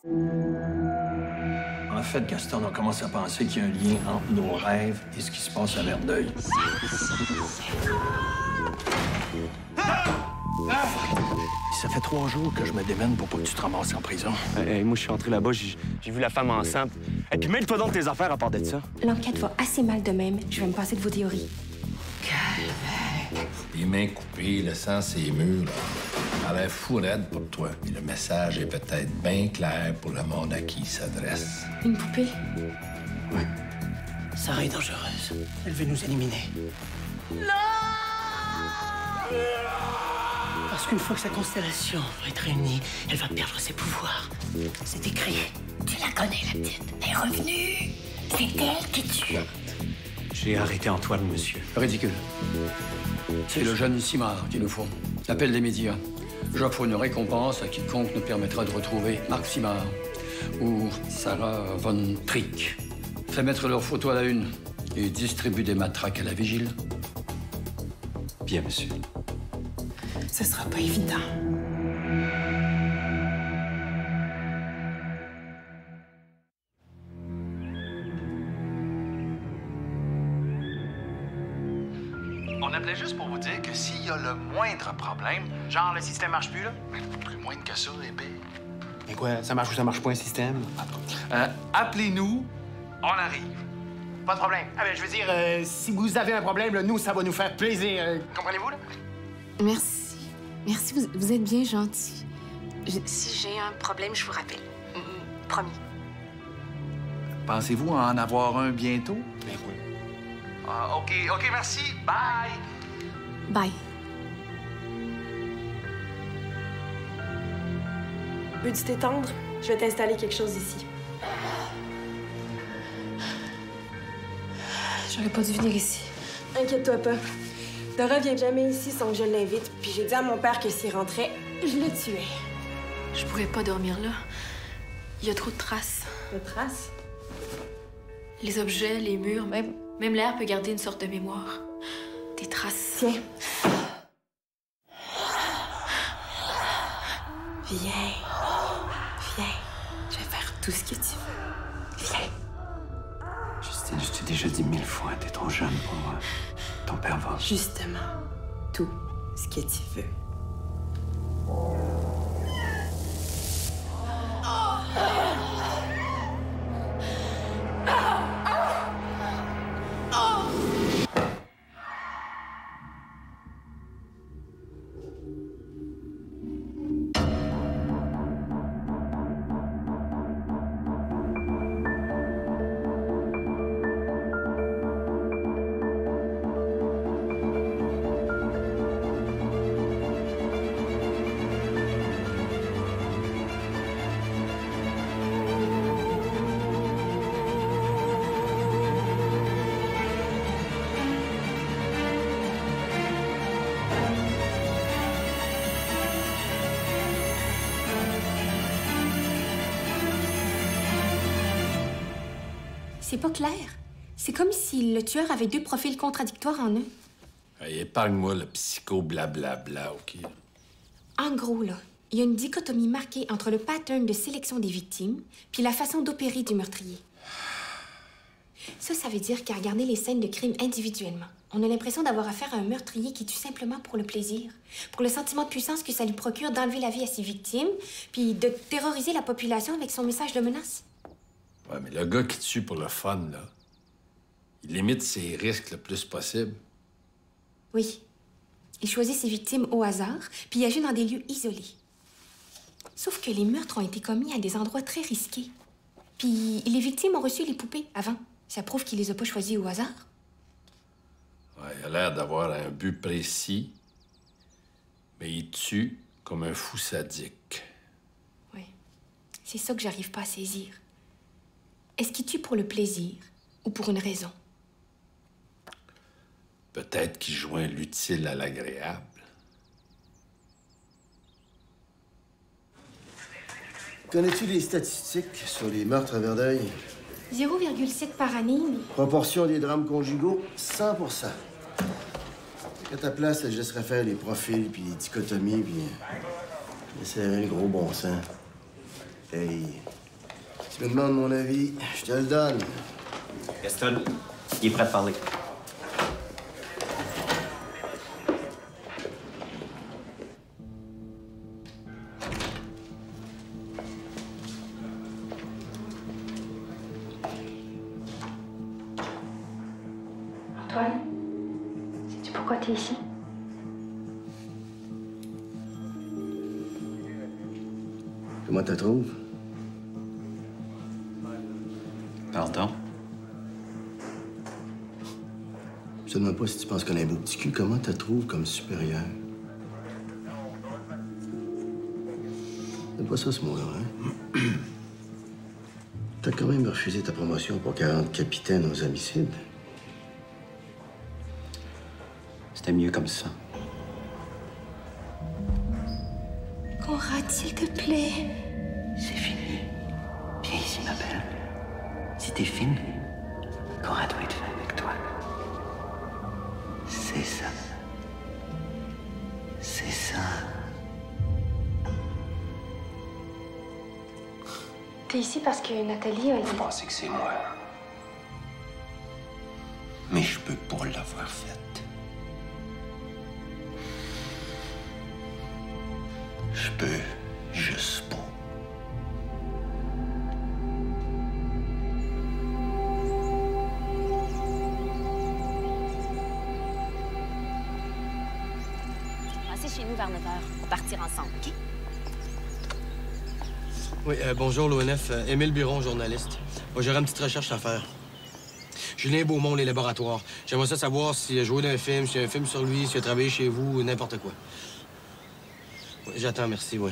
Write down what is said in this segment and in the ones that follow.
En fait, Gaston, on commence à penser qu'il y a un lien entre nos rêves et ce qui se passe à Verdeuil. Ça fait 3 jours que je me démène pour pas que tu te ramasses en prison. Moi, je suis entré là-bas, j'ai vu la femme enceinte. Et puis mêle-toi donc de tes affaires à part de ça. L'enquête va assez mal de même. Je vais me passer de vos théories. Les mains coupées, le sang, c'est murs, là. Ça a l'air fou raide pour toi. Et le message est peut-être bien clair pour le monde à qui il s'adresse. Une poupée? Oui. Sarah est dangereuse. Elle veut nous éliminer. Non! Parce qu'une fois que sa constellation va être réunie, elle va perdre ses pouvoirs. C'est écrit. Tu la connais, la petite. Elle est revenue. C'est elle qui tue. J'ai arrêté Antoine, monsieur. Ridicule. C'est le jeune Simard qu'il nous faut. L'appel des médias. J'offre une récompense à quiconque nous permettra de retrouver Marc Simard ou Sarah Von Trick. Fais mettre leurs photos à la une et distribue des matraques à la vigile. Bien, monsieur. Ce sera pas évident. On appelait juste pour vous dire que s'il y a le moindre problème, genre le système marche plus, là, mais plus moindre que ça, épée. Mais quoi, ça marche ou ça marche pas un système? Appelez-nous, on arrive. Pas de problème. Ah ben, je veux dire, si vous avez un problème, là, nous, ça va nous faire plaisir. Comprenez-vous, là? Merci. Merci, vous êtes bien gentil. Si j'ai un problème, je vous rappelle. Promis. Pensez-vous en avoir un bientôt? Ben oui. OK, merci. Bye! Bye. Veux-tu t'étendre? Je vais t'installer quelque chose ici. J'aurais pas dû venir ici. Inquiète-toi pas. Dora vient jamais ici sans que je l'invite, puis j'ai dit à mon père que s'il rentrait, je le tuais. Je pourrais pas dormir là. Il y a trop de traces. De traces? Les objets, les murs, même l'air peut garder une sorte de mémoire. Des traces. Tiens. Viens. Viens. Je vais faire tout ce que tu veux. Viens. Justine, je t'ai déjà dit 1000 fois, t'es trop jeune pour moi. Ton père va. Justement, tout ce que tu veux. C'est pas clair. C'est comme si le tueur avait 2 profils contradictoires en un. Hey, épargne-moi le psycho blablabla, OK? En gros, là, il y a une dichotomie marquée entre le pattern de sélection des victimes puis la façon d'opérer du meurtrier. Ça veut dire qu'à regarder les scènes de crime individuellement, on a l'impression d'avoir affaire à un meurtrier qui tue simplement pour le plaisir, pour le sentiment de puissance que ça lui procure d'enlever la vie à ses victimes, puis de terroriser la population avec son message de menace. Ouais, mais le gars qui tue pour le fun, là, il limite ses risques le plus possible. Oui. Il choisit ses victimes au hasard, puis il agit dans des lieux isolés. Sauf que les meurtres ont été commis à des endroits très risqués. Puis les victimes ont reçu les poupées avant. Ça prouve qu'il les a pas choisies au hasard. Ouais, il a l'air d'avoir un but précis, mais il tue comme un fou sadique. Oui. C'est ça que j'arrive pas à saisir. Est-ce qu'il tue pour le plaisir ou pour une raison? Peut-être qu'il joint l'utile à l'agréable. Connais-tu les statistiques sur les meurtres à Verdeuil? 0,7 par année, mais... Proportion des drames conjugaux, 100%. À ta place, je laisserais faire les profils, puis les dichotomies, puis... j'essaierais le gros bon sens. Hey, tu me demandes mon avis, je te le donne. Gaston, il est prêt à parler. Antoine, sais-tu pourquoi t'es ici? Comment tu trouves? Pardon? Je te demande pas si tu penses qu'on a un beau petit cul. Comment tu trouves comme supérieur? C'est pas ça, ce mot-là, hein? T'as quand même refusé ta promotion pour 40 capitaines aux homicides. C'était mieux comme ça. Conrad, s'il te plaît. C'est fini. Viens ici, ma belle. Si t'es fine, Conrad doit être fin avec toi. C'est ça. C'est ça. T'es ici parce que Nathalie a dit... Vous pensez que c'est moi. Mais je peux pas l'avoir faite. Je peux juste pas. Passez chez nous vers 9h. On va partir ensemble, OK? Oui, bonjour, l'ONF. Émile Biron, journaliste. J'aurais une petite recherche à faire. Julien Beaumont, les laboratoires. J'aimerais ça savoir s'il a joué dans un film, s'il y a un film sur lui, s'il a travaillé chez vous, n'importe quoi. Oui, j'attends, merci, oui.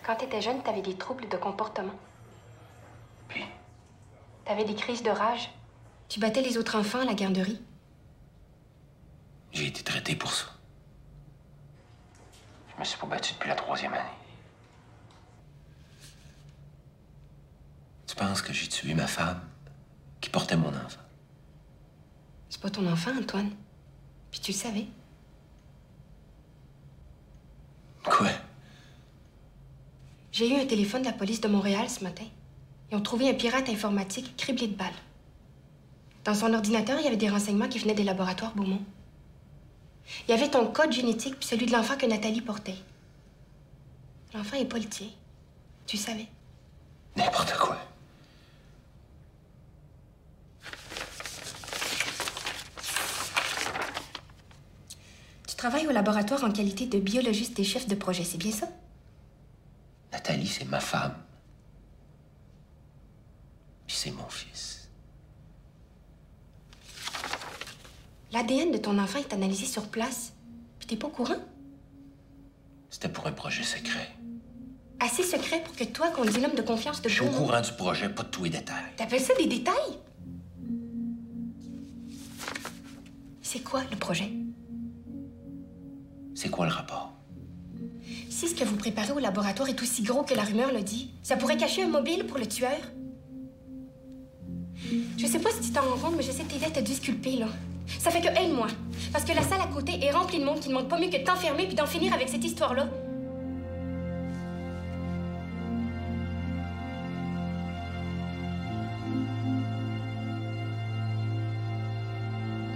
Quand t'étais jeune, t'avais des troubles de comportement. Puis? T'avais des crises de rage. Tu battais les autres enfants à la garderie. J'ai été traité pour ça. Je me suis pas battu depuis la 3e année. Tu penses que j'ai tué ma femme qui portait mon enfant? C'est pas ton enfant, Antoine. Puis tu le savais. Quoi? J'ai eu un téléphone de la police de Montréal ce matin. Ils ont trouvé un pirate informatique criblé de balles. Dans son ordinateur, il y avait des renseignements qui venaient des laboratoires Beaumont. Il y avait ton code génétique puis celui de l'enfant que Nathalie portait. L'enfant est pas le tien. Tu le savais. N'importe quoi. Tu travailles au laboratoire en qualité de biologiste et chef de projet, c'est bien ça? Nathalie, c'est ma femme. Puis c'est mon fils. L'ADN de ton enfant est analysé sur place. Puis t'es pas au courant? C'était pour un projet secret. Assez secret pour que toi, qu'on dit l'homme de confiance de Je suis au Beaumont... courant du projet, pas de tous les détails. T'appelles ça des détails? C'est quoi, le projet? C'est quoi le rapport? Si ce que vous préparez au laboratoire est aussi gros que la rumeur le dit, ça pourrait cacher un mobile pour le tueur. Je sais pas si tu t'en rends compte, mais je sais que tes dettes te disculper, là. Ça fait que aide-moi. Parce que la salle à côté est remplie de monde qui ne demande pas mieux que de t'enfermer puis d'en finir avec cette histoire-là.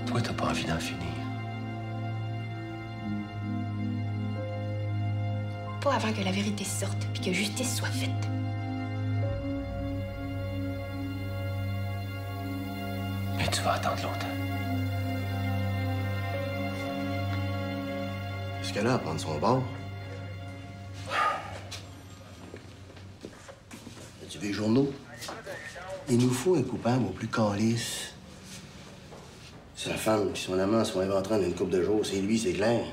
Toi, t'as pas envie d'en finir. Pas avant que la vérité sorte puis que justice soit faite. Mais tu vas attendre longtemps. Est-ce qu'elle a à prendre son bord? As-tu vu les journaux? Il nous faut un coupable au plus calice. Sa femme et son amant sont inventés en une couple de jours. C'est lui, c'est clair.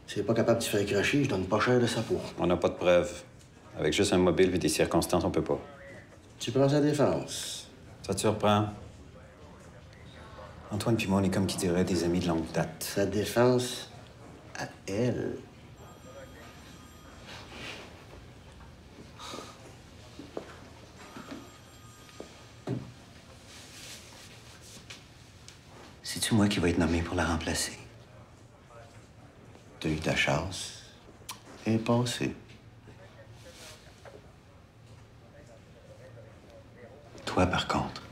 S'il n'est pas capable de se faire cracher, je donne pas cher de sa peau. On n'a pas de preuves. Avec juste un mobile et des circonstances, on peut pas. Tu prends sa défense. Ça te surprend? Antoine puis moi, on est comme qui dirait des amis de longue date. Sa défense à elle. C'est-tu moi qui vais être nommé pour la remplacer? T'as eu ta chance. Elle est passée. Toi, par contre.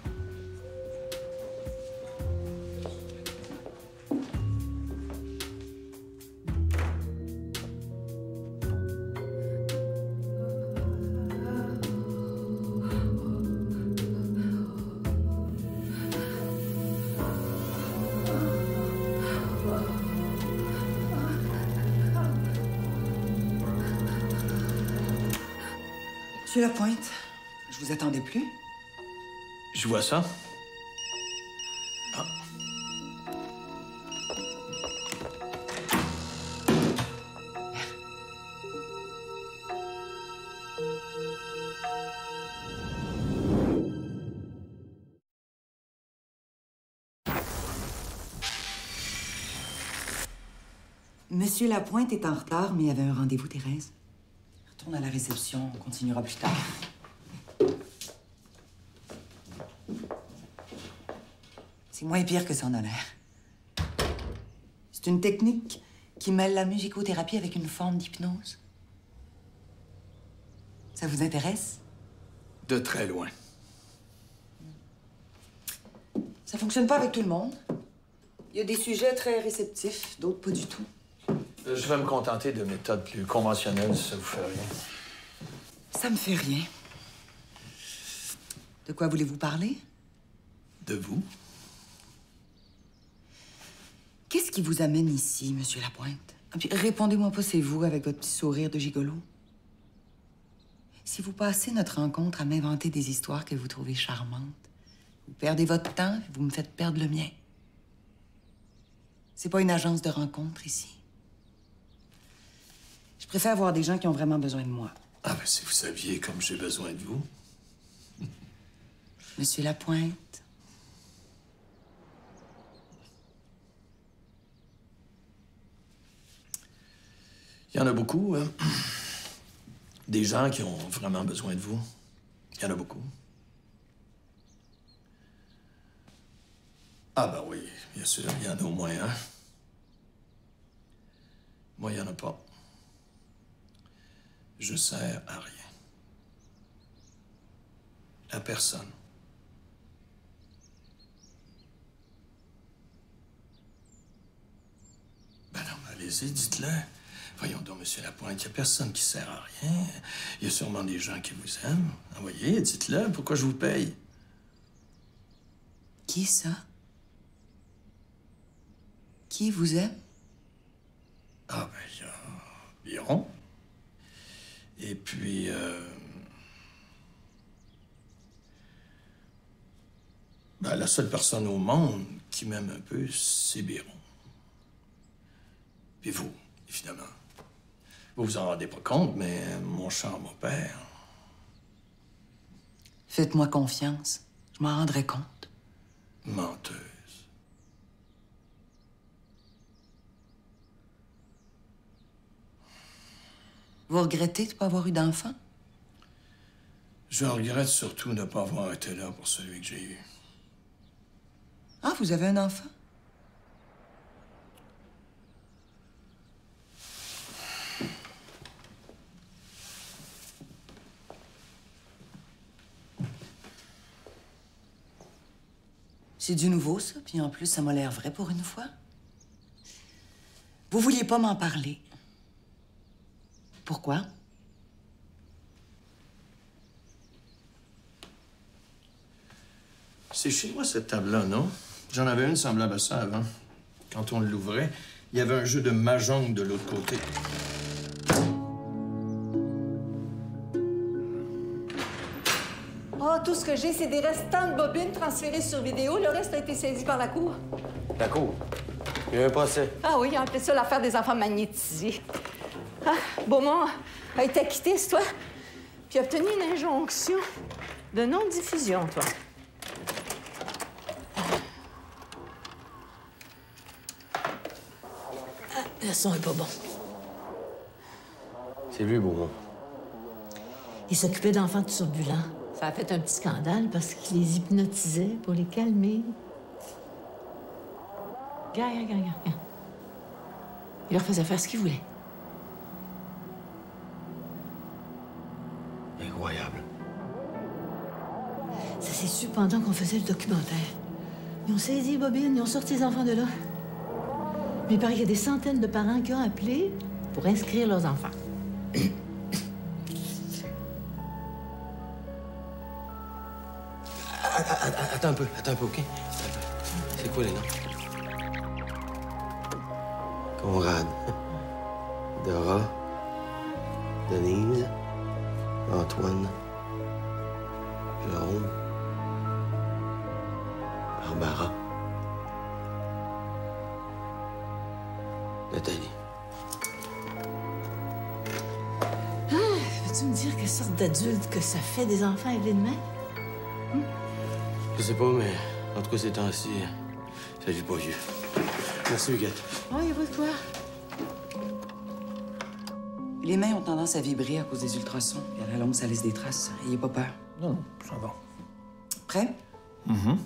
Monsieur Lapointe, je vous attendais plus. Je vois ça. Ah. Monsieur Lapointe est en retard, mais il avait un rendez-vous, Thérèse. Retourne à la réception, on continuera plus tard. C'est moins pire que son honneur. C'est une technique qui mêle la musicothérapie avec une forme d'hypnose. Ça vous intéresse? De très loin. Ça fonctionne pas avec tout le monde. Il y a des sujets très réceptifs, d'autres pas du tout. Je vais me contenter de méthodes plus conventionnelles, si ça vous fait rien. Ça me fait rien. De quoi voulez-vous parler? De vous? Qu'est-ce qui vous amène ici, Monsieur Lapointe? Puis, répondez-moi pas, c'est vous, avec votre petit sourire de gigolo. Si vous passez notre rencontre à m'inventer des histoires que vous trouvez charmantes, vous perdez votre temps et vous me faites perdre le mien. C'est pas une agence de rencontre ici. Je préfère voir des gens qui ont vraiment besoin de moi. Ah, ben si vous saviez comme j'ai besoin de vous. Monsieur Lapointe. Il y en a beaucoup, hein? Des gens qui ont vraiment besoin de vous. Il y en a beaucoup. Ah, ben oui, bien sûr, il y en a au moins un. Moi, il n'y en a pas. Je sers à rien. À personne. Ben non, mais allez-y, dites-le. Voyons donc, Monsieur Lapointe, il n'y a personne qui sert à rien. Il y a sûrement des gens qui vous aiment. Envoyez, dites-le, pourquoi je vous paye? Qui ça? Qui vous aime? Ah, ben, il y a Biron. Et puis, ben, la seule personne au monde qui m'aime un peu, c'est Biron. Puis vous, évidemment. Vous vous en rendez pas compte, mais mon cher mon père. Faites-moi confiance. Je m'en rendrai compte. Menteuse. Vous regrettez de ne pas avoir eu d'enfant? Je regrette surtout de ne pas avoir été là pour celui que j'ai eu. Ah, vous avez un enfant? C'est du nouveau, ça. Puis en plus, ça m'a l'air vrai pour une fois. Vous vouliez pas m'en parler. Pourquoi? C'est chez moi, cette table-là, non? J'en avais une semblable à ça avant. Quand on l'ouvrait, il y avait un jeu de mahjong de l'autre côté. Oh, tout ce que j'ai, c'est des restants de bobines transférées sur vidéo. Le reste a été saisi par la Cour. La Cour? Il y a un procès. Ah oui, ils ont appelé ça l'affaire des enfants magnétisés. Ah, Beaumont a été acquitté, c'est toi? Puis a obtenu une injonction de non-diffusion, toi. Ah, le son est pas bon. C'est lui, Beaumont. Il s'occupait d'enfants turbulents. Ça a fait un petit scandale parce qu'il les hypnotisait pour les calmer. Regarde. Il leur faisait faire ce qu'ils voulaient. Incroyable. Ça s'est su pendant qu'on faisait le documentaire. Ils ont saisi Bobine, ils ont sorti les enfants de là. Mais il paraît qu'il y a des centaines de parents qui ont appelé pour inscrire leurs enfants. Attends un peu, OK? C'est quoi les noms? Conrad. Dora. Denise. Antoine. Jérôme. Barbara. Nathalie. Ah, veux-tu me dire quelle sorte d'adulte que ça fait des enfants élevés de main? Je sais pas, mais en tout cas, ces temps-ci, ça vit pas vieux. Merci, Huguette. Oh, il y a pas de quoi. Les mains ont tendance à vibrer à cause des ultrasons. Et à la longue, ça laisse des traces. Ayez pas peur. Non, ça va. Prêt? Mm-hmm.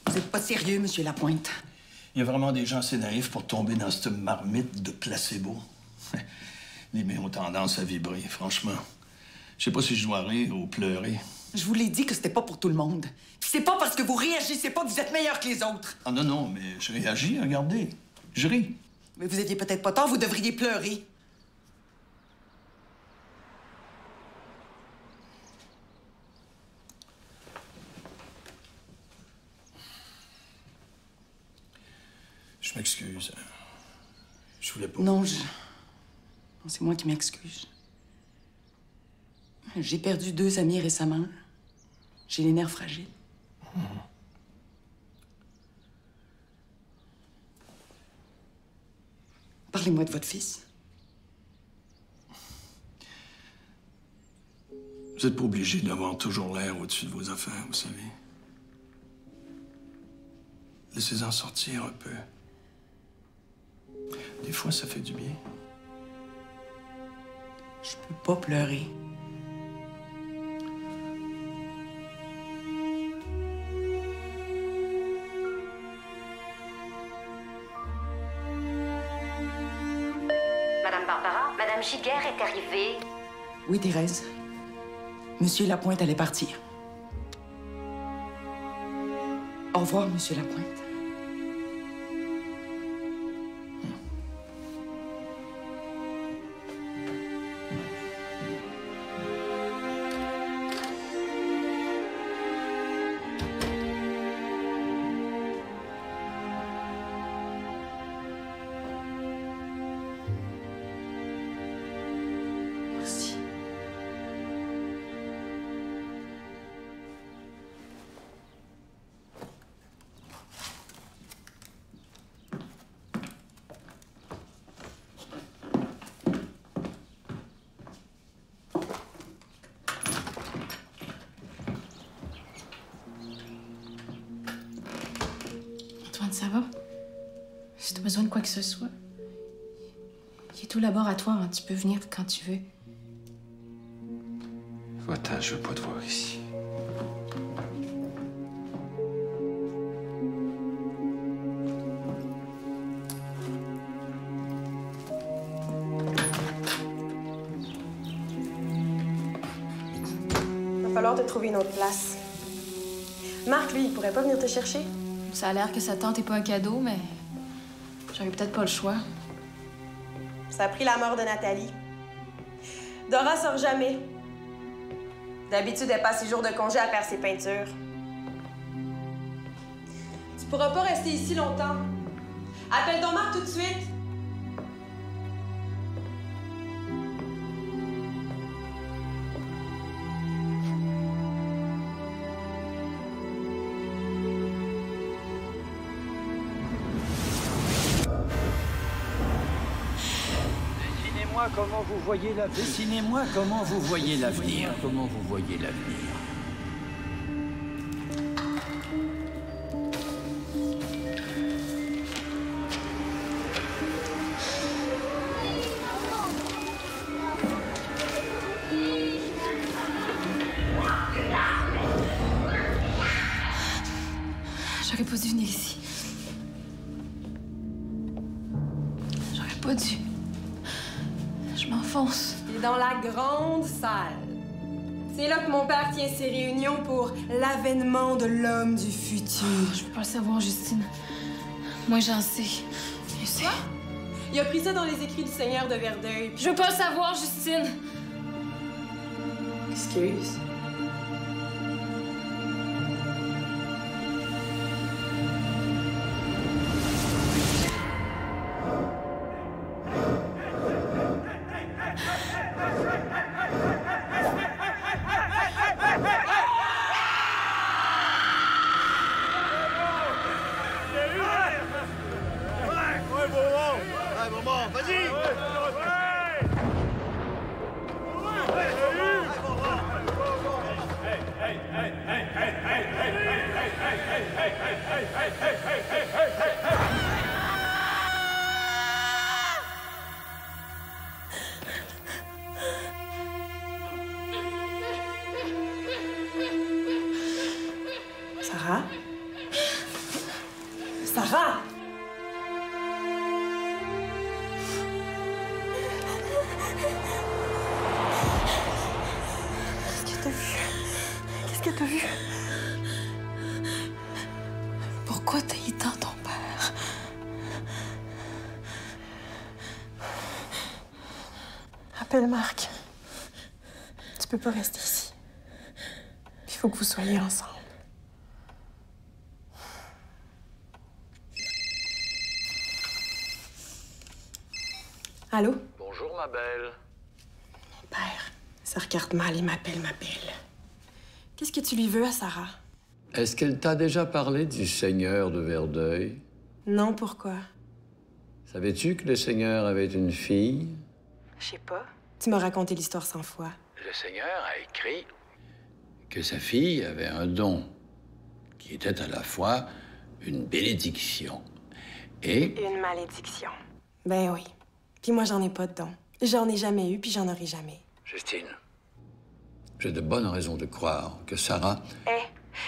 Vous êtes pas sérieux, Monsieur Lapointe? Il y a vraiment des gens assez naïfs pour tomber dans cette marmite de placebo. Les mains ont tendance à vibrer, franchement. Je sais pas si je dois rire ou pleurer. Je vous l'ai dit que c'était pas pour tout le monde. Puis c'est pas parce que vous réagissez pas que vous êtes meilleur que les autres. Ah non, mais je réagis, regardez. Je ris. Mais vous aviez peut-être pas tort, vous devriez pleurer. Je m'excuse. Je voulais pas... Non, c'est moi qui m'excuse. J'ai perdu 2 amis récemment. J'ai les nerfs fragiles. Parlez-moi de votre fils. Vous n'êtes pas obligé d'avoir toujours l'air au-dessus de vos affaires, vous savez. Laissez-en sortir un peu. Des fois, ça fait du bien. Je peux pas pleurer. Madame Barbara, Madame Giguère est arrivée. Oui, Thérèse. Monsieur Lapointe allait partir. Au revoir, Monsieur Lapointe. Merci. Antoine, ça va? Si t'as besoin de quoi que ce soit, il est au laboratoire, hein. Tu peux venir quand tu veux. Va-t'en, je veux pas te voir ici. Il va falloir te trouver une autre place. Marc, lui, il pourrait pas venir te chercher? Ça a l'air que sa tante est pas un cadeau, mais j'aurais peut-être pas le choix. Ça a pris la mort de Nathalie. Dora sort jamais. D'habitude, elle passe ses jours de congé à faire ses peintures. Tu pourras pas rester ici longtemps. Appelle donc Marc tout de suite. comment vous voyez l'avenir. Dessinez-moi comment vous voyez l'avenir. Comment vous voyez l'avenir. J'aurais pas dû venir ici. J'aurais pas dû. Je m'enfonce. Et dans la grande salle. C'est là que mon père tient ses réunions pour l'avènement de l'homme du futur. Je peux pas le savoir, Justine. Moi, j'en sais. Je sais. Quoi? Il a pris ça dans les écrits du Seigneur de Verdeuil. Je veux pas le savoir, Justine. Excuse. Sarah? Sarah! Qu'est-ce que t'as vu? Qu'est-ce que t'as vu? Pourquoi t'as eu tant ton père? Appelle Marc. Tu peux pas rester ici. Il faut que vous soyez ensemble. Allô? Bonjour, ma belle. Mon père, ça regarde mal, il m'appelle. Qu'est-ce que tu lui veux à Sarah? Est-ce qu'elle t'a déjà parlé du Seigneur de Verdeuil? Non, pourquoi? Savais-tu que le Seigneur avait une fille? Je sais pas. Tu m'as raconté l'histoire 100 fois. Le Seigneur a écrit que sa fille avait un don qui était à la fois une bénédiction et... Une malédiction. Ben oui. Puis moi, j'en ai pas de don. J'en ai jamais eu, puis j'en aurai jamais. Justine, j'ai de bonnes raisons de croire que Sarah...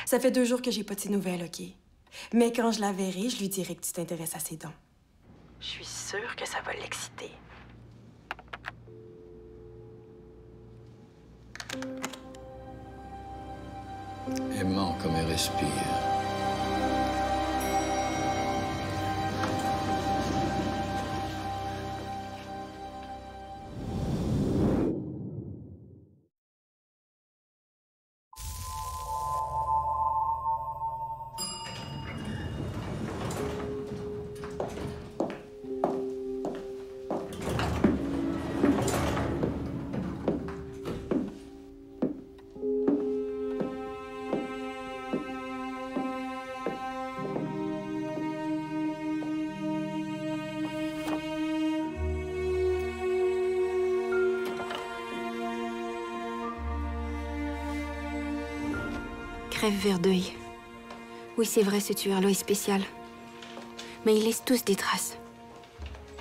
Ça fait 2 jours que j'ai pas de ses nouvelles, OK? Mais quand je la verrai, je lui dirai que tu t'intéresses à ses dons. Je suis sûre que ça va l'exciter. aimant comme elle respire. Crève Verdeuil. Oui, c'est vrai, ce tueur-là est spécial. Mais ils laissent tous des traces.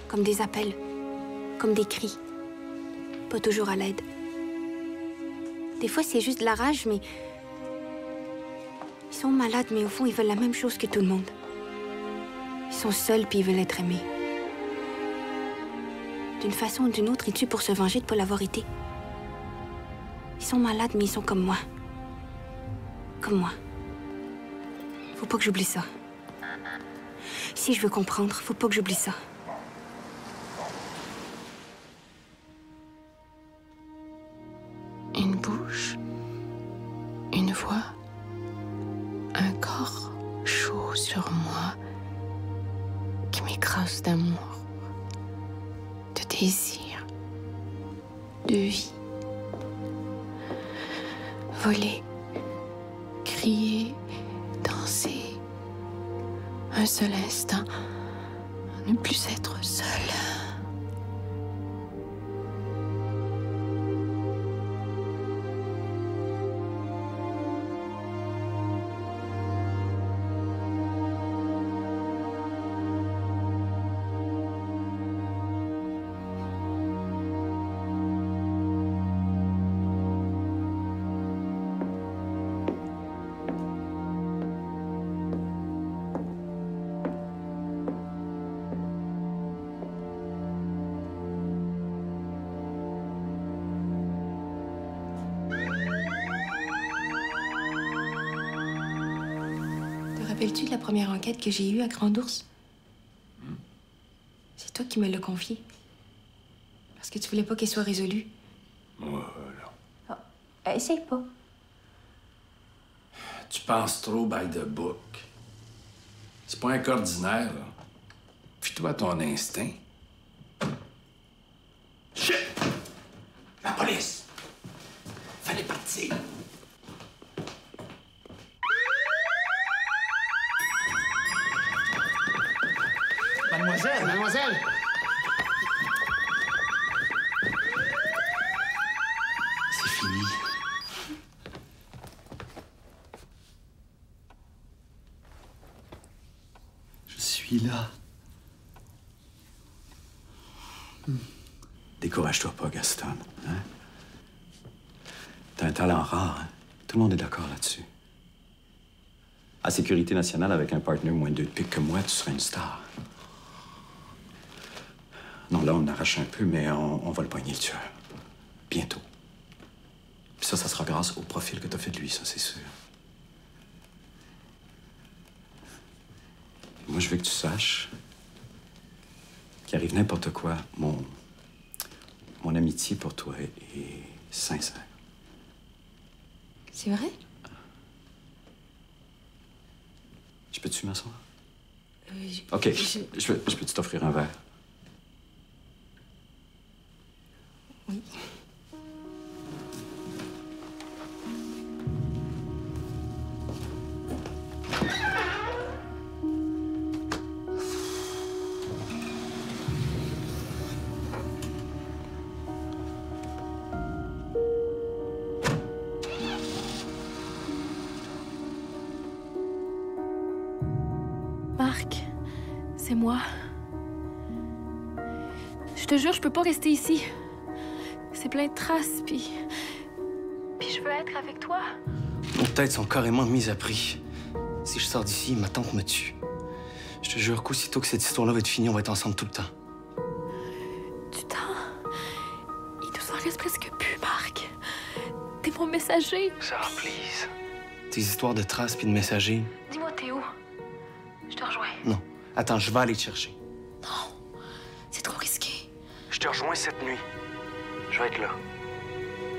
Comme des appels. Comme des cris. Pas toujours à l'aide. Des fois, c'est juste de la rage, mais... Ils sont malades, mais au fond, ils veulent la même chose que tout le monde. Ils sont seuls, puis ils veulent être aimés. D'une façon ou d'une autre, ils tuent pour se venger de pas l'avoir été. Ils sont malades, mais ils sont comme moi. Comme moi. Faut pas que j'oublie ça. Si je veux comprendre, faut pas que j'oublie ça. Une bouche, une voix, un corps chaud sur moi qui m'écrase d'amour, de désir, de vie. Voler, crier, danser, un seul instant, ne plus être seul. rappelles-tu de la première enquête que j'ai eue à Grand Ours? C'est toi qui me l'as confiée. Parce que tu voulais pas qu'elle soit résolue. Voilà. Essaye pas. Tu penses trop by the book. C'est pas un cas ordinaire, là. Fie-toi à ton instinct. Shit! La police! Fallait partir. Mademoiselle, mademoiselle! C'est fini. Je suis là. Décourage-toi pas, Gaston. Hein? T'as un talent rare. Hein? Tout le monde est d'accord là-dessus. À Sécurité nationale, avec un partenaire moins 2 de pique que moi, tu serais une star. Non, là, on arrache un peu, mais on va le poigner, le tueur. Bientôt. Puis ça sera grâce au profil que t'as fait de lui, ça, c'est sûr. Moi, je veux que tu saches qu'il arrive n'importe quoi, mon amitié pour toi est sincère. C'est vrai? Je peux-tu m'asseoir? je- OK. Je peux-tu t'offrir un verre? Oui. Marc, c'est moi. Je te jure, je peux pas rester ici. C'est plein de traces, puis je veux être avec toi. Nos têtes sont carrément mises à prix. Si je sors d'ici, ma tante me tue. Je te jure qu'aussitôt que cette histoire-là va être finie, on va être ensemble tout le temps. Du temps, il nous en reste presque plus, Marc. T'es mon messager. Sarah, please. Tes histoires de traces puis de messagers. Dis-moi, t'es où? Je te rejoins. Non. Attends, je vais aller te chercher. Non, c'est trop risqué. Je te rejoins cette nuit. Je vais être là.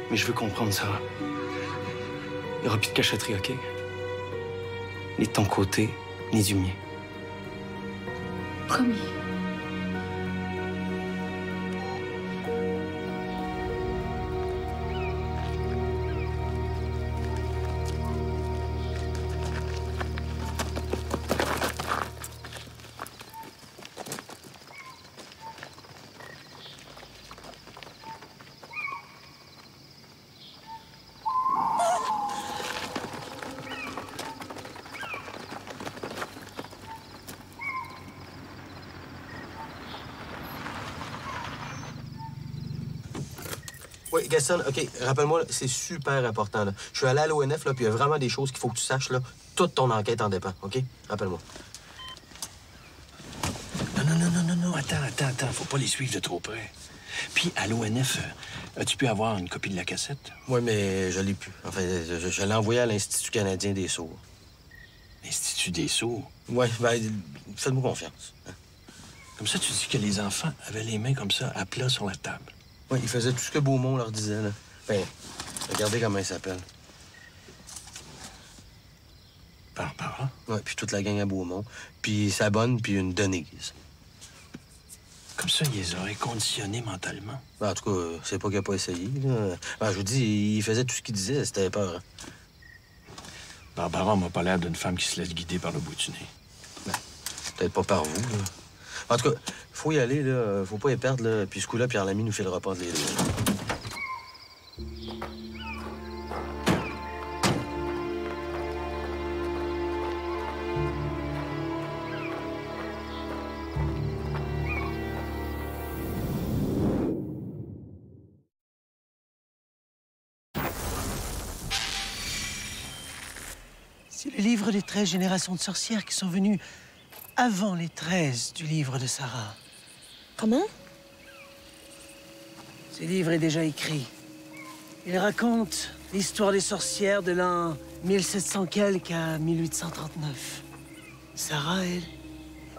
Mais je veux comprendre, Sarah. Il n'y aura plus de cachotterie, OK? Ni de ton côté, ni du mien. Promis. Oui, Gaston, OK, rappelle-moi, c'est super important, là. Je suis allé à l'ONF, là, puis il y a vraiment des choses qu'il faut que tu saches, là. Toute ton enquête en dépend, OK? Rappelle-moi. Non, attends. Faut pas les suivre de trop près. Puis, à l'ONF, as-tu pu avoir une copie de la cassette? Oui, mais je l'ai plus. Enfin, je l'ai envoyé à l'Institut canadien des sourds. L'Institut des sourds? Oui, ben, faites-moi confiance. Comme ça, tu dis que les enfants avaient les mains comme ça, à plat sur la table. Oui, ils faisaient tout ce que Beaumont leur disait, là. Ben, regardez comment il s'appelle. Barbara? Oui, puis toute la gang à Beaumont. Puis sa bonne, puis une Denise. Comme ça, ils les auraient conditionnés mentalement. Ben, en tout cas, c'est pas qu'il a pas essayé, là. Ben, je vous dis, il faisait tout ce qu'il disait, c'était peur. Hein. Barbara m'a pas l'air d'une femme qui se laisse guider par le bout du nez. Ben, peut-être pas par vous, là. En tout cas, faut y aller, là. Faut pas y perdre, là. Puis ce coup-là, Pierre Lamy nous fait le repas de les deux. C'est le livre des 13 générations de sorcières qui sont venues avant les 13 du livre de Sarah. Comment? Ce livre est déjà écrit. Il raconte l'histoire des sorcières de l'an 1700 quelque à 1839. Sarah, elle,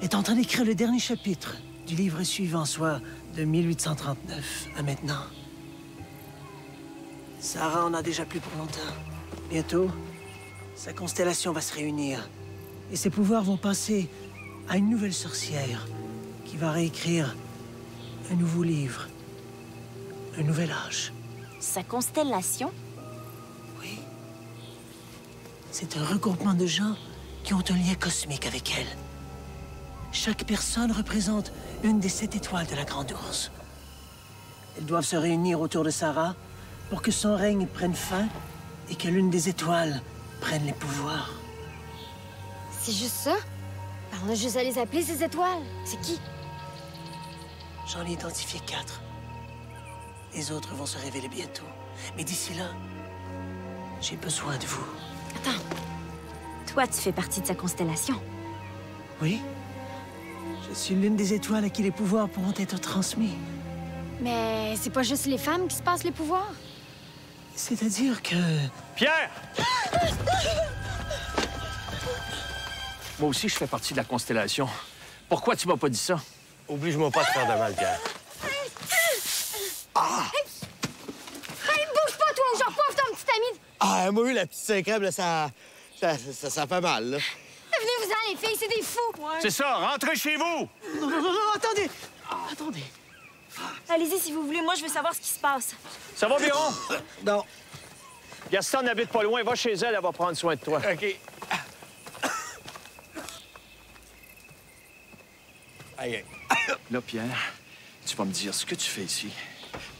est en train d'écrire le dernier chapitre du livre suivant, soit de 1839 à maintenant. Sarah en a déjà plus pour longtemps. Bientôt, sa constellation va se réunir. Et ses pouvoirs vont passer à une nouvelle sorcière qui va réécrire un nouveau livre. Un nouvel âge. Sa constellation? Oui. C'est un regroupement de gens qui ont un lien cosmique avec elle. Chaque personne représente une des 7 étoiles de la Grande Ourse. Elles doivent se réunir autour de Sarah pour que son règne prenne fin et que l'une des étoiles prenne les pouvoirs. C'est juste ça? Alors on a juste à les appeler, ces étoiles. C'est qui? J'en ai identifié 4. Les autres vont se révéler bientôt. Mais d'ici là, j'ai besoin de vous. Attends. Toi, tu fais partie de sa constellation. Oui. Je suis l'une des étoiles à qui les pouvoirs pourront être transmis. Mais c'est pas juste les femmes qui se passent les pouvoirs? C'est-à-dire que... Pierre! Moi aussi, je fais partie de la constellation. Pourquoi tu m'as pas dit ça? Oblige-moi pas de faire de mal, Pierre. Ah! Hey, bouge pas, toi, ou j'en pauvre ton petit ami! Ah, moi, la petite Saint-Crème, là, ça fait mal, là. Venez-vous-en, les filles, c'est des fous! C'est ça, rentrez chez vous! Non, attendez! Attendez. Allez-y, si vous voulez. Moi, je veux savoir ce qui se passe. Ça va, Biron? Non. Gaston n'habite pas loin. Va chez elle, elle va prendre soin de toi. OK. Aïe. Là, Pierre, tu vas me dire ce que tu fais ici,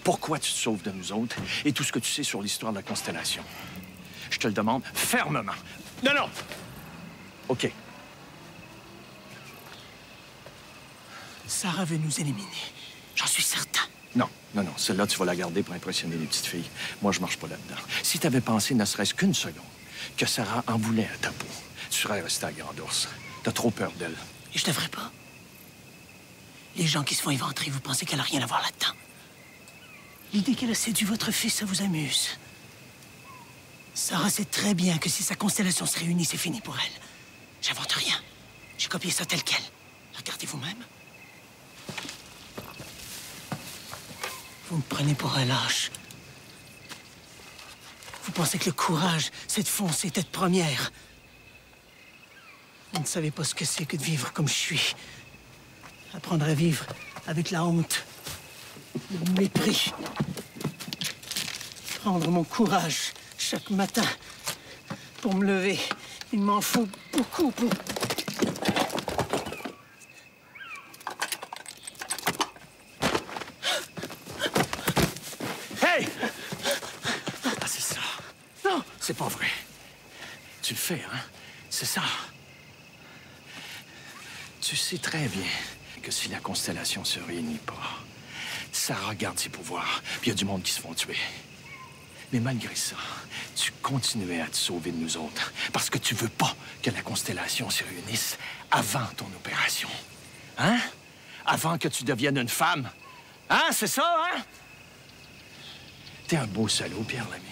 pourquoi tu te sauves de nous autres et tout ce que tu sais sur l'histoire de la constellation. Je te le demande fermement. Non, non! OK. Sarah veut nous éliminer. J'en suis certain. Non, non, non. Celle-là, tu vas la garder pour impressionner les petites filles. Moi, je marche pas là-dedans. Si tu avais pensé, ne serait-ce qu'une seconde, que Sarah en voulait à ta peau, tu serais resté à Grande Ourse. T'as trop peur d'elle. Et je devrais pas. Les gens qui se font éventrer, vous pensez qu'elle a rien à voir là-dedans? L'idée qu'elle a séduit votre fils, ça vous amuse. Sarah sait très bien que si sa constellation se réunit, c'est fini pour elle. J'invente rien. J'ai copié ça tel quel. Regardez vous-même. Vous me prenez pour un lâche. Vous pensez que le courage, c'est de foncer tête première. Vous ne savez pas ce que c'est que de vivre comme je suis. Apprendre à vivre avec la honte, le mépris. Prendre mon courage chaque matin pour me lever. Il m'en faut beaucoup pour... Hey! Ah, c'est ça. Non, c'est pas vrai. Tu le fais, hein? C'est ça. Tu sais très bien que si la constellation se réunit pas, Sarah garde ses pouvoirs, puis il y a du monde qui se font tuer. Mais malgré ça, tu continuais à te sauver de nous autres, parce que tu veux pas que la constellation se réunisse avant ton opération. Hein? Avant que tu deviennes une femme. Hein? C'est ça, hein? T'es un beau salaud, Pierre Lamy.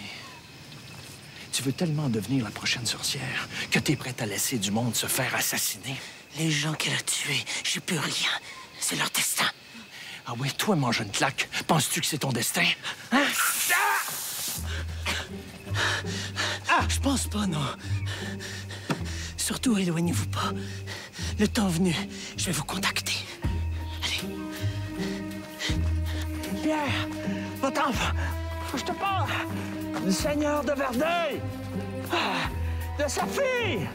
Tu veux tellement devenir la prochaine sorcière que t'es prête à laisser du monde se faire assassiner. Les gens qu'elle a tués, j'y peux rien. C'est leur destin. Ah oui, toi, mange une claque. Penses-tu que c'est ton destin? Hein? Ah! Je pense pas, non. Surtout, éloignez-vous pas. Le temps venu, je vais vous contacter. Allez. Pierre, va-t'en. Faut que je te parle. Du Seigneur de Verdeuil. De sa fille.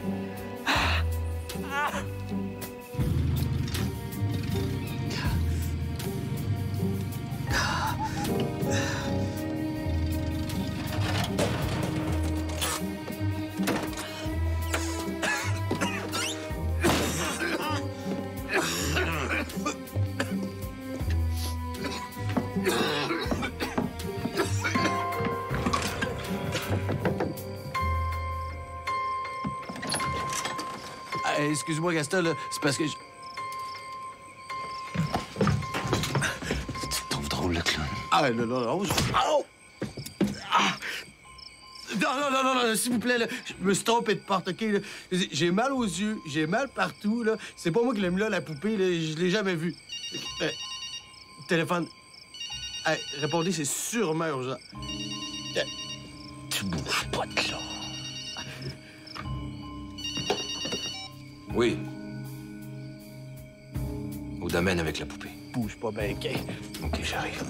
Excuse-moi, Gaston, là, c'est parce que je... Tu te trouves drôle, le clown? Ah, non, non, non. Oh! Ah! Non, s'il vous plaît, là, je me suis trompé de porte, OK? Là. J'ai mal aux yeux, j'ai mal partout, là. C'est pas moi qui l'aime là, la poupée, là. Je l'ai jamais vue. Téléphone. Hey, répondez, c'est sûrement urgent. Tu bouges pas de là. Oui. Au domaine avec la poupée. Bouge pas bien, OK? OK, j'arrive.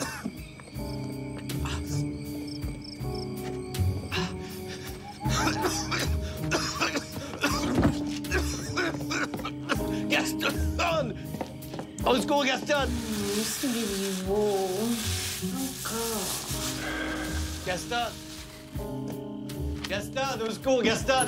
Gaston! Au secours, Gaston! Suivez-vous. Encore. Gaston! Gaston, au secours, Gaston!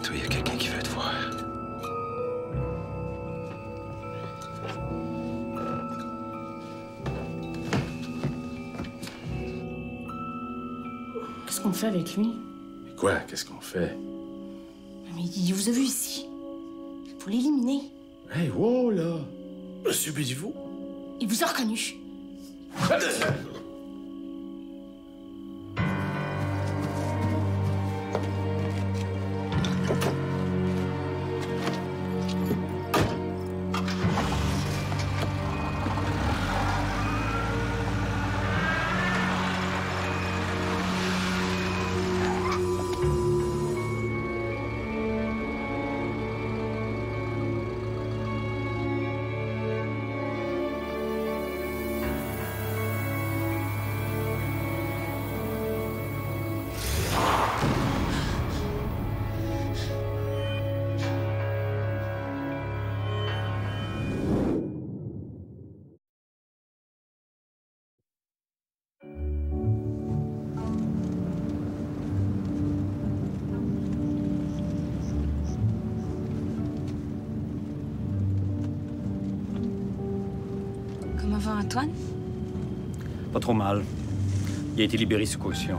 Toi, il y a quelqu'un qui veut te voir. Qu'est-ce qu'on fait avec lui? Quoi? Qu'est-ce qu'on fait? Mais il vous a vu ici. Faut l'éliminer. Hey, wow, là! Monsieur Béliveau? Il vous a reconnu. Comment va Antoine? Pas trop mal. Il a été libéré sous caution.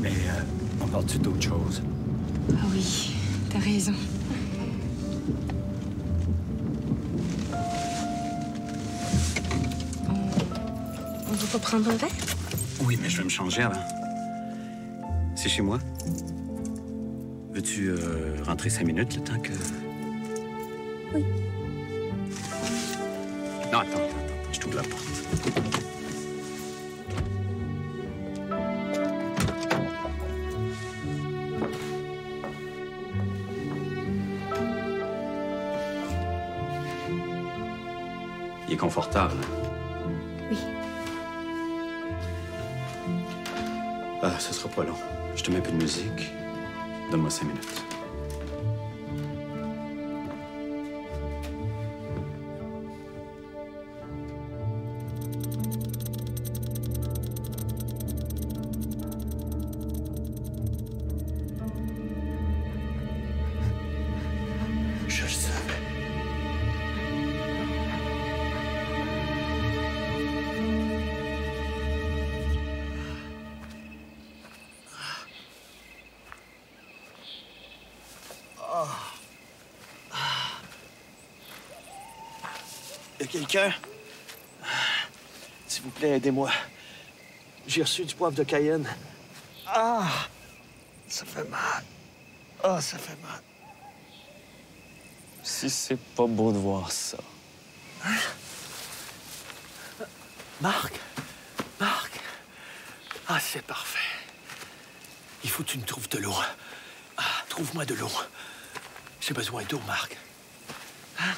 Mais on parle-tu d'autre chose? Ah oui, t'as raison. On veut pas prendre un verre? Oui, mais je vais me changer avant. C'est chez moi. Veux-tu rentrer 5 minutes, le temps que... Oui. Non, attends. Je t'ouvre la porte. Il est confortable. Oui. Ah, ce sera pas long. Je te mets un peu de musique. Donne-moi 5 minutes. Je le savais. Y a quelqu'un? S'il vous plaît, aidez-moi. J'ai reçu du poivre de Cayenne. Ah! Ça fait mal. Ah, ça fait mal. Si c'est pas beau de voir ça. Hein? Marc? Marc? Ah, c'est parfait. Il faut que tu me trouves de l'eau. Ah, trouve-moi de l'eau. J'ai besoin d'eau, Marc. Hein?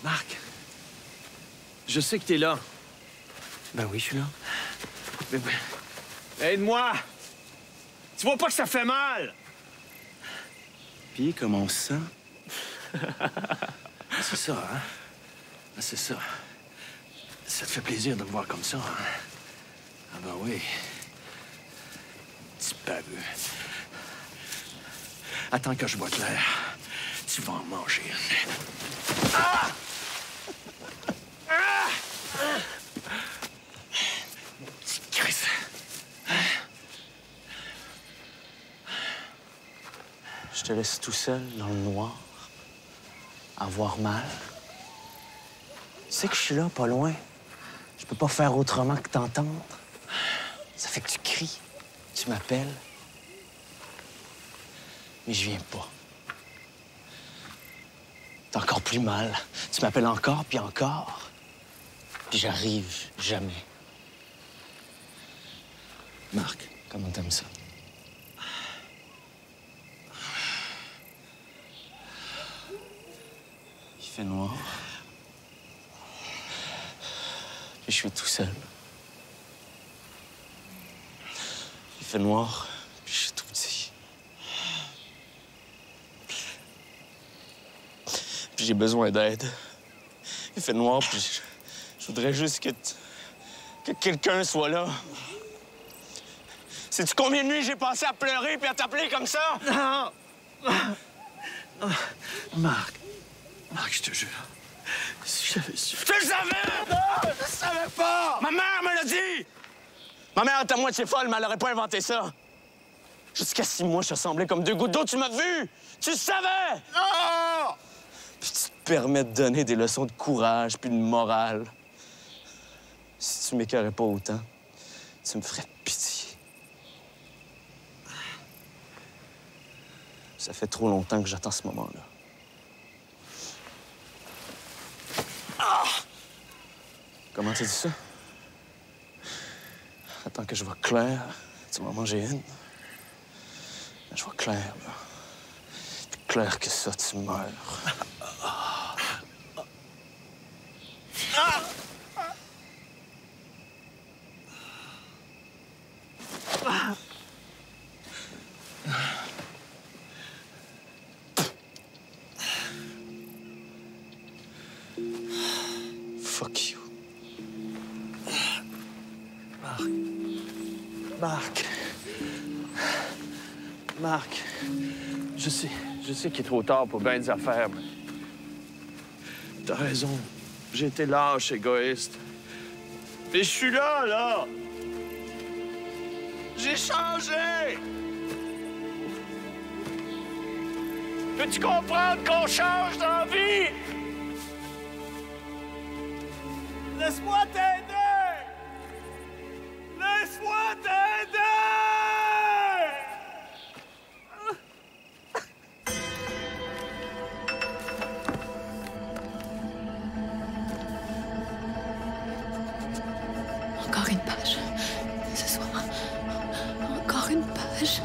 Marc? Je sais que t'es là. Ben oui, je suis là. Aide-moi! Tu vois pas que ça fait mal? Puis, comment on se sent? C'est ça, hein? C'est ça. Ça te fait plaisir de me voir comme ça, hein? Ah ben oui. Petit baveux. Attends que je vois clair. Tu vas en manger. Ah! Ah! Je te laisse tout seul dans le noir, avoir mal. Tu sais que je suis là, pas loin. Je peux pas faire autrement que t'entendre. Ça fait que tu cries, tu m'appelles. Mais je viens pas. T'as encore plus mal. Tu m'appelles encore, puis encore. Puis j'arrive jamais. Marc, comment t'aimes ça? Il fait noir. Puis je suis tout seul. Il fait noir, puis je suis tout petit. Puis j'ai besoin d'aide. Il fait noir, puis je voudrais juste que quelqu'un soit là. Sais-tu combien de nuits j'ai passé à pleurer puis à t'appeler comme ça? Non! Marc, je te jure, si j'avais su... Je le savais! Non, je le savais pas! Ma mère me l'a dit! Ma mère est à moitié folle, mais elle aurait pas inventé ça. Jusqu'à 6 mois, je te semblais comme 2 gouttes d'eau, tu m'as vu! Tu le savais! Non! Puis tu te permets de donner des leçons de courage puis de morale. Si tu m'écœurais pas autant, tu me ferais pitié. Ça fait trop longtemps que j'attends ce moment-là. Ah! Comment tu dis ça? Attends que je vois clair, tu vas manger une. Je vois clair, là. Plus clair que ça, tu meurs. Fuck you. Marc, je sais qu'il est trop tard pour bien des affaires, mais... T'as raison. J'ai été lâche, égoïste. Mais je suis là! J'ai changé! Peux-tu comprendre qu'on change dans la vie? Laisse-moi t'aider! Laisse-moi t'aider! Encore une page. Ce soir. Encore une page.